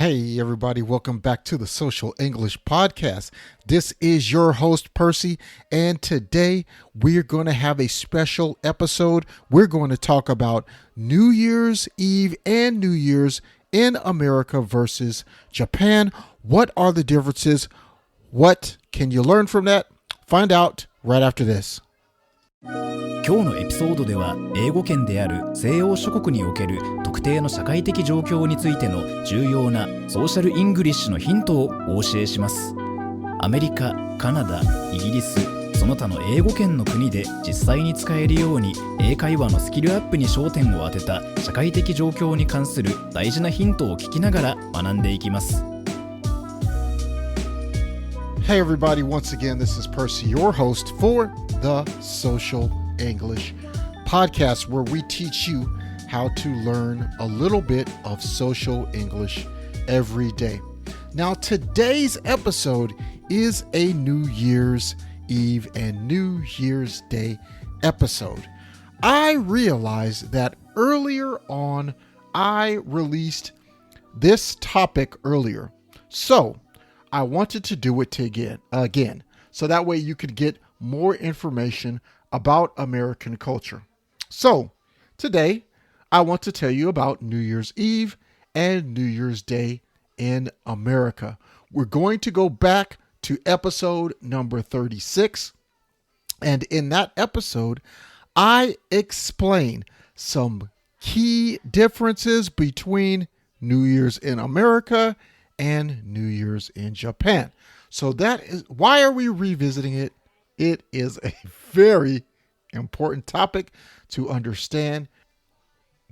Hey, everybody, welcome back to the Social English Podcast. This is your host, Percy, and today we're going to have a special episode. We're going to talk about New Year's Eve and New Year's in America versus Japan. What are the differences? What can you learn from that? Find out right after this. 今日のエピソードでは英語圏である西欧諸国における特定の社会的状況についての重要なソーシャルイングリッシュのヒントをお教えします。アメリカ、カナダ、イギリス、その他の英語圏の国で実際に使えるように英会話のスキルアップに焦点を当てた社会的状況に関する大事なヒントを聞きながら学んでいきます。Hey everybody, once again, this is Percy, your host for the Social English Podcast, where we teach you how to learn a little bit of social English every day. Now, today's episode is a New Year's Eve and New Year's Day episode. I realized that earlier on, I released this topic earlier. So, I wanted to do it again, so that way you could get more information about American culture. So, today, I want to tell you about New Year's Eve and New Year's Day in America. We're going to go back to episode number 36. And in that episode, I explain some key differences between New Year's in America and New Year's in Japan. So that is why are we revisiting it? It is a very important topic to understand.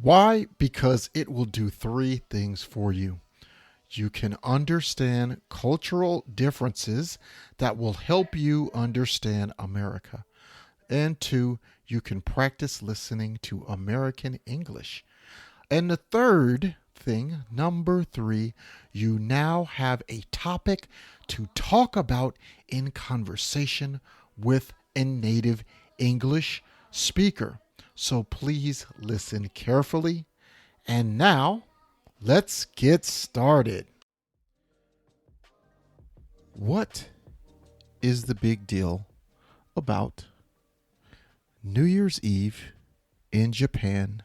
Why? Because it will do three things for you. You can understand cultural differences that will help you understand America. And two, you can practice listening to American English. And the third thing, number 3, you now have a topic to talk about in conversation with a native English speaker. So please listen carefully. And now, let's get started. What is the big deal about New Year's Eve in Japan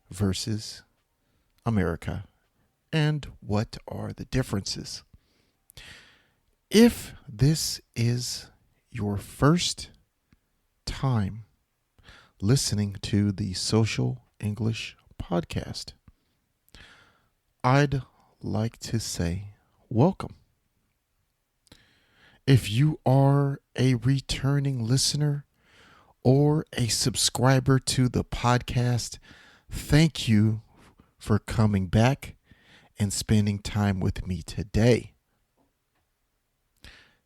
versus America, and what are the differences? If this is your first time listening to the Social English Podcast, I'd like to say welcome. If you are a returning listener or a subscriber to the podcast, thank you for coming back and spending time with me today.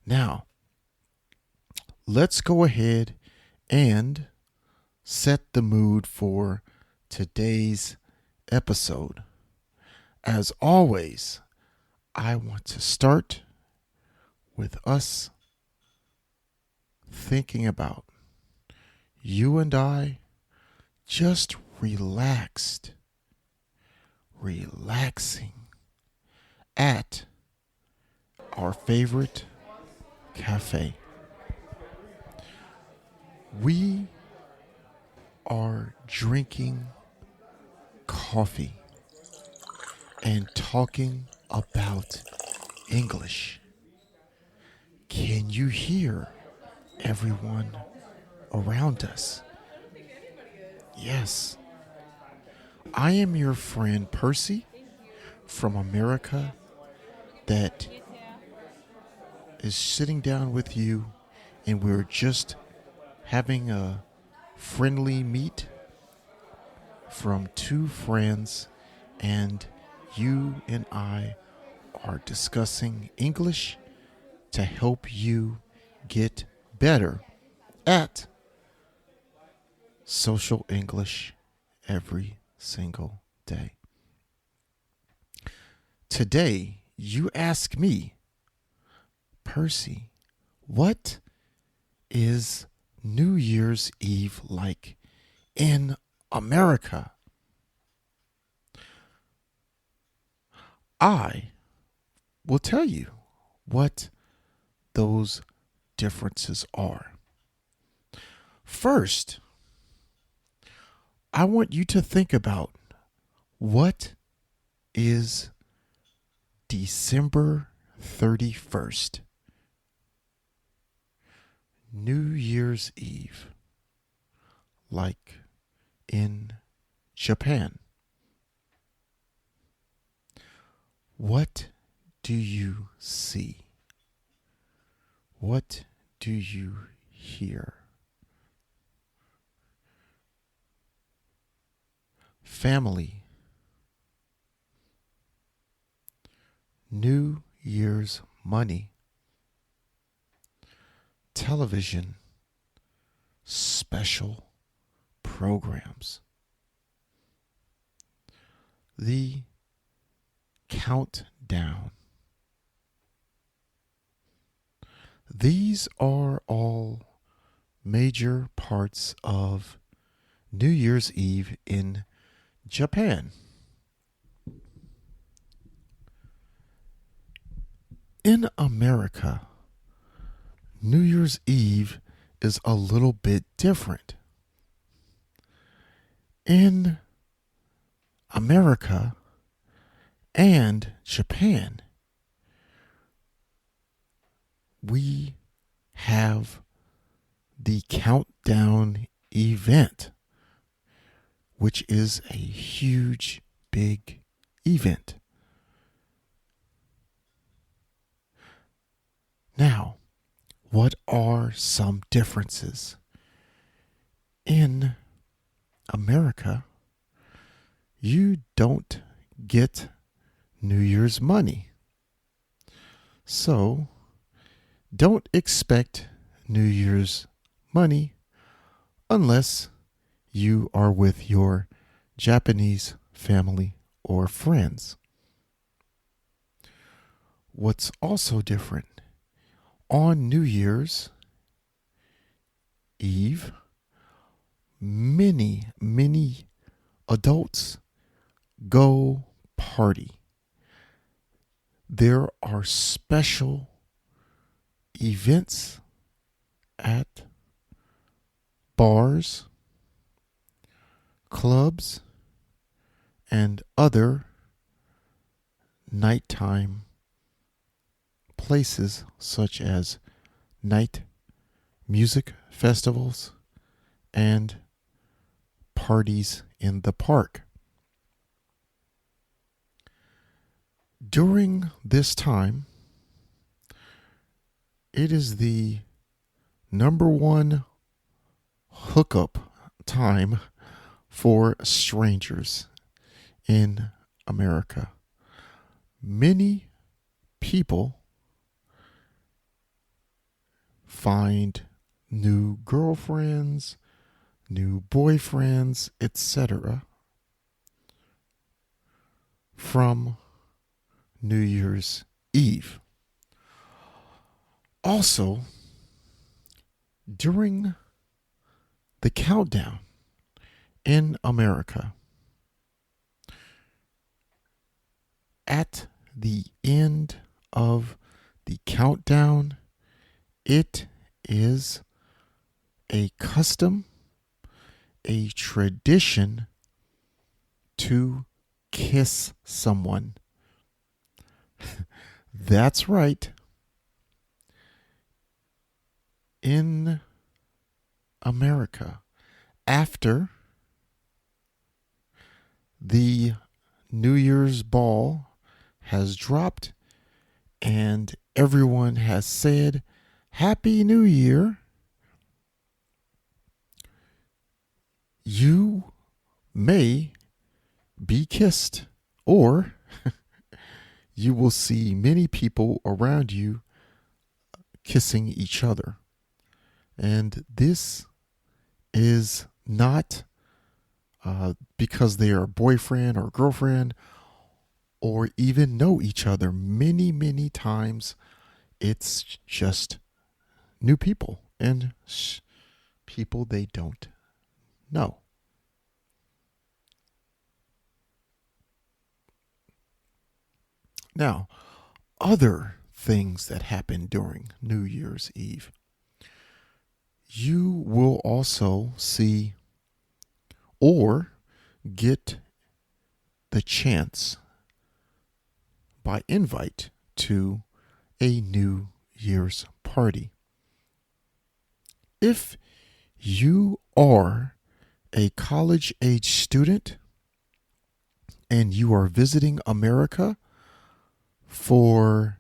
Now, let's go ahead and set the mood for today's episode. As always, I want to start with us thinking about you and I just relaxing at our favorite cafe. We are drinking coffee and talking about English. Can you hear everyone around us? Yes. I am your friend Percy from America that is sitting down with you, and we're just having a friendly meet from two friends, and you and I are discussing English to help you get better at social English every single day. Today, you ask me, Percy, what is New Year's Eve like in America? I will tell you what those differences are. First, I want you to think about what is December 31st, New Year's Eve, like in Japan. What do you see? What do you hear? Family. New Year's money. Television. Special programs. The countdown. These are all major parts of New Year's Eve in Japan. In America, New Year's Eve is a little bit different. In America and Japan, we have the countdown event, which is a huge, big event. Now, what are some differences? In America, you don't get New Year's money. So, don't expect New Year's money unless you are with your Japanese family or friends. What's also different, on New Year's Eve, many adults go party. There are special events at bars, clubs, and other nighttime places such as night music festivals and parties in the park. During this time, it is the number one hookup time for strangers in America. Many people find new girlfriends, new boyfriends, etc. from New Year's Eve. Also, during the countdown in America, at the end of the countdown, it is a custom, a tradition to kiss someone. That's right. In America, after the New Year's ball has dropped and everyone has said Happy New Year, you may be kissed, or you will see many people around you kissing each other. And this is not because they are boyfriend or girlfriend or even know each other. Many times it's just new people and people they don't know. Now, other things that happen during New Year's Eve. You will also see or get the chance by invite to a New Year's party. If you are a college-age student and you are visiting America for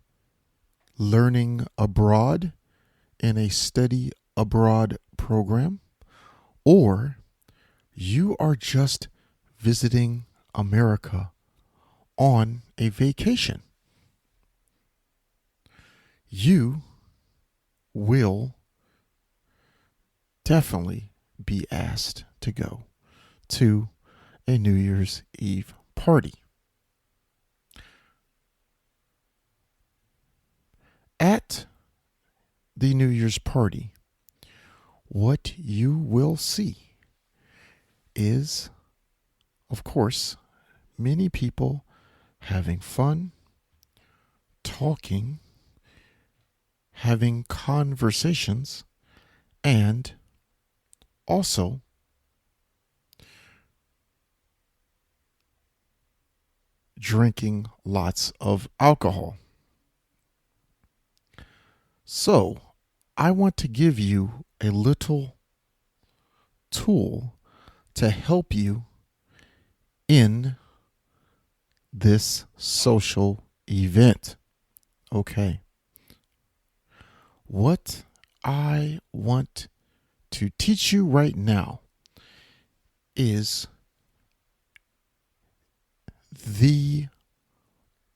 learning abroad in a study abroad program, or you are just visiting America on a vacation, you will definitely be asked to go to a New Year's Eve party. At the New Year's party, what you will see is, of course, many people having fun, talking, having conversations, and also drinking lots of alcohol. So, I want to give you a little tool to help you in this social event. Okay. What I want to teach you right now is the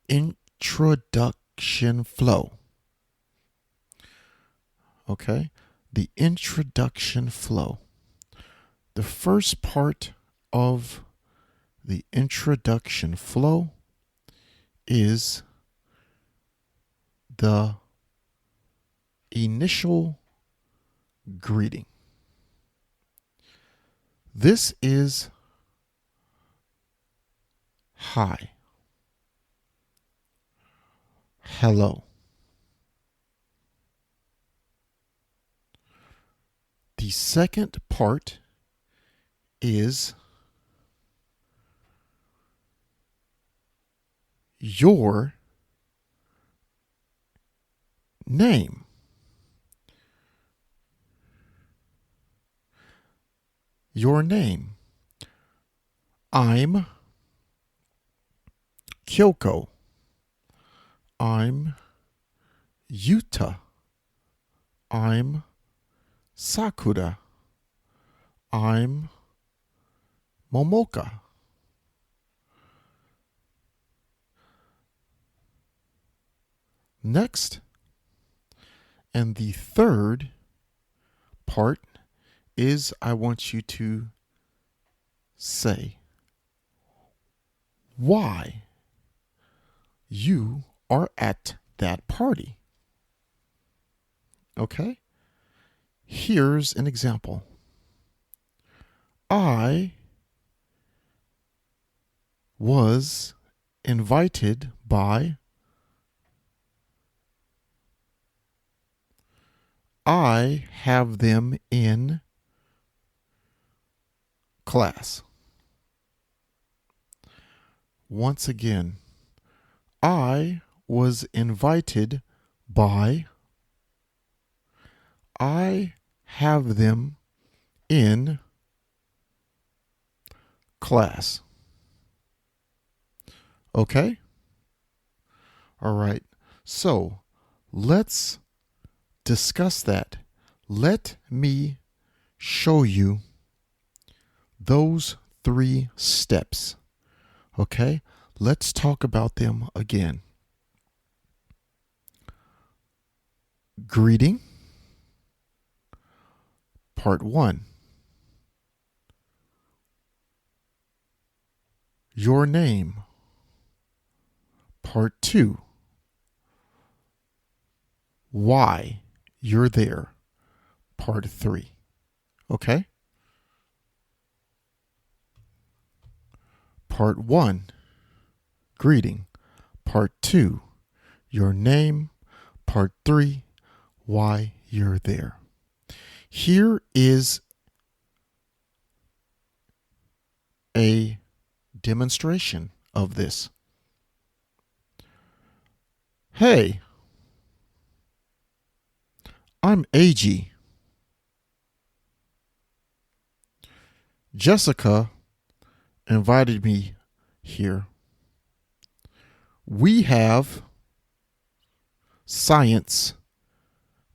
introduction flow. Okay? The introduction flow. The first part of the introduction flow is the initial greeting. This is hi, hello. The second part is your name. Your name. I'm Kyoko. I'm Yuta. I'm Sakura. I'm Momoka. Next, and the third part is I want you to say why you are at that party. Okay? Here's an example. I was invited by I have them in class. Once again, I was invited by I have them in class. Okay? All right. So, let's discuss that. Let me show you those 3 steps. Okay? Let's talk about them again. Greeting. Part 1. Your name. Part 2. Why you're there. Part 3. Okay? Part 1. Greeting. Part 2. your name. Part 3, why you're there. Here is a demonstration of this. Hey, I'm AG. Jessica invited me here. We have science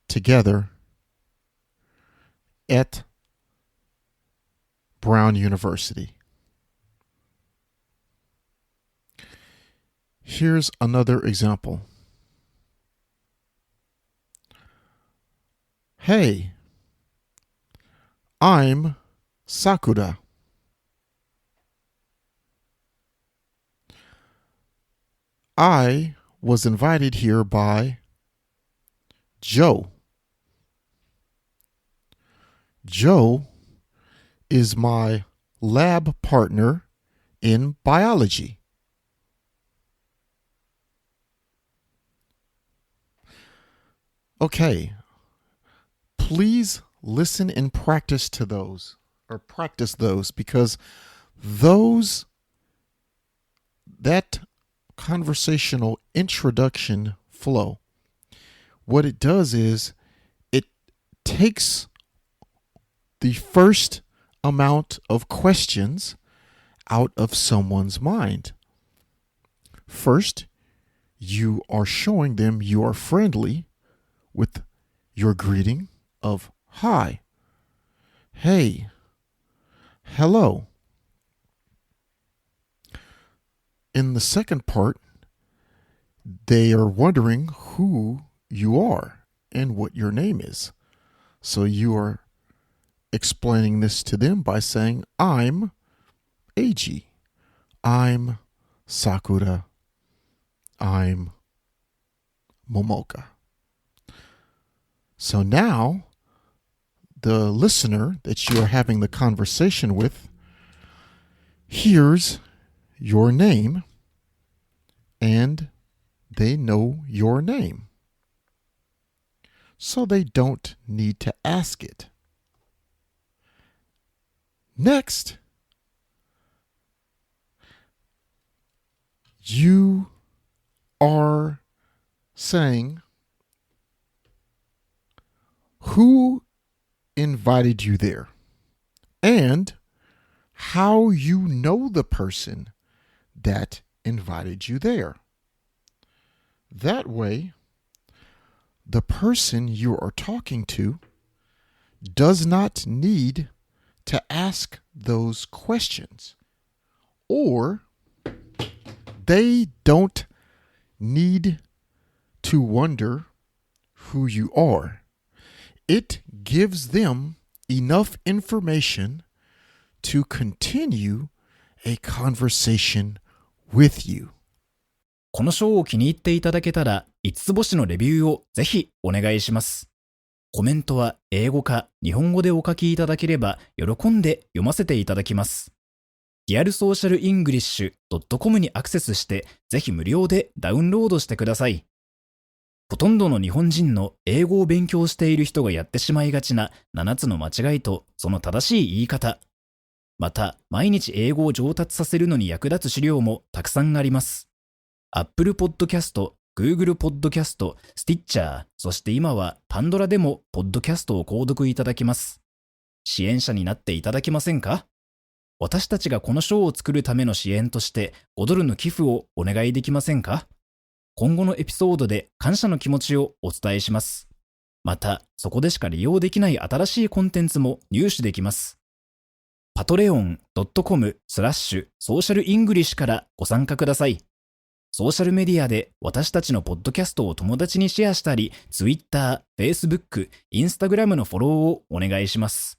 together at Brown University. Here's another example. Hey, I'm Sakura. I was invited here by Joe. Joe is my lab partner in biology. Okay, please listen and practice those because that conversational introduction flow, what it does is it takes the first amount of questions out of someone's mind. First, you are showing them you are friendly with your greeting of hi, hey, hello. In the second part, they are wondering who you are and what your name is. So you are explaining this to them by saying, I'm Eiji, I'm Sakura, I'm Momoka. So now the listener that you are having the conversation with hears your name and they know your name. So they don't need to ask it. Next, you are saying who invited you there and how you know the person that invited you there. That way, the person you are talking to does not need to ask those questions, or they don't need to wonder who you are. It gives them enough information to continue a conversation with you. この章を気に入っていただけたら5つ星のレビューをぜひお願いします。コメントは英語か日本語でお書きいただければ喜んで読ませていただきます。リアルソーシャルイングリッシュ .com にアクセスしてぜひ無料でダウンロードしてください。ほとんどの日本人の英語を勉強している人がやってしまいがちな7つの間違いとその正しい言い方。また、毎日英語を上達させるのに役立つ資料もたくさんあります。Apple Podcast、Google Podcast、Stitcher、そして今はパンドラでもポッドキャストを購読いただけます。支援者になっていただけませんか？私たちがこの章を作るための支援として5ドルの寄付をお願いできませんか？今後のエピソードで感謝の気持ちをお伝えします。また、そこでしか利用できない新しいコンテンツも入手できます。patreon.com/socialenglish からご参加ください。ソーシャルメディアで私たちのポッドキャストを友達にシェアしたり、Twitter、Facebook、Instagram のフォローをお願いします。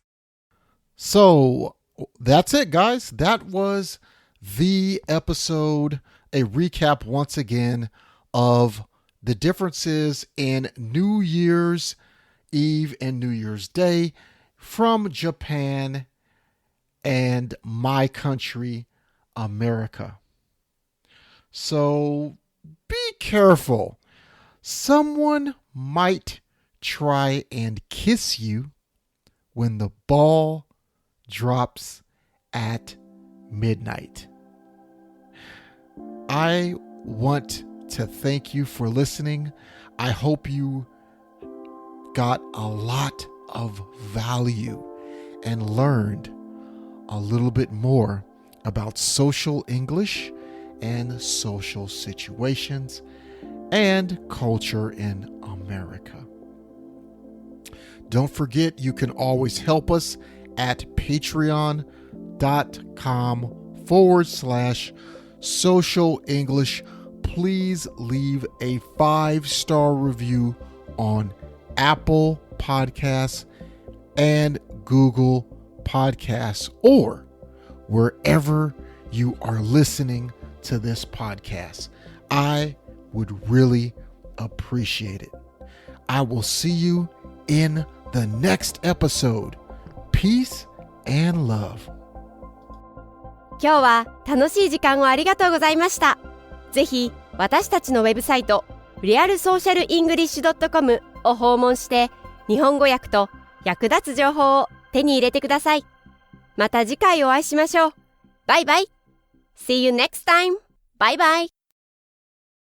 So, that's it, guys. That was the episode, a recap once again of the differences in New Year's Eve and New Year's Day from Japan and my country, America. So be careful Someone might try and kiss you when the ball drops at midnight. I want to thank you for listening. I hope you got a lot of value and learned a little bit more about social English and social situations and culture in America. Don't forget, you can always help us at patreon.com/social English. Please leave a 5-star review on Apple Podcasts and Google Podcasts, or wherever you are listening to this podcast. I would really appreciate it. I will see you in the next episode. Peace and love. 今日は楽しい時間をありがとうございました。ぜひ私たちのウェブサイト realsocialenglish.com を訪問して日本語訳と役立つ情報を手に入れてください。また次回お会いしましょう。バイバイ。See you next time. Bye bye.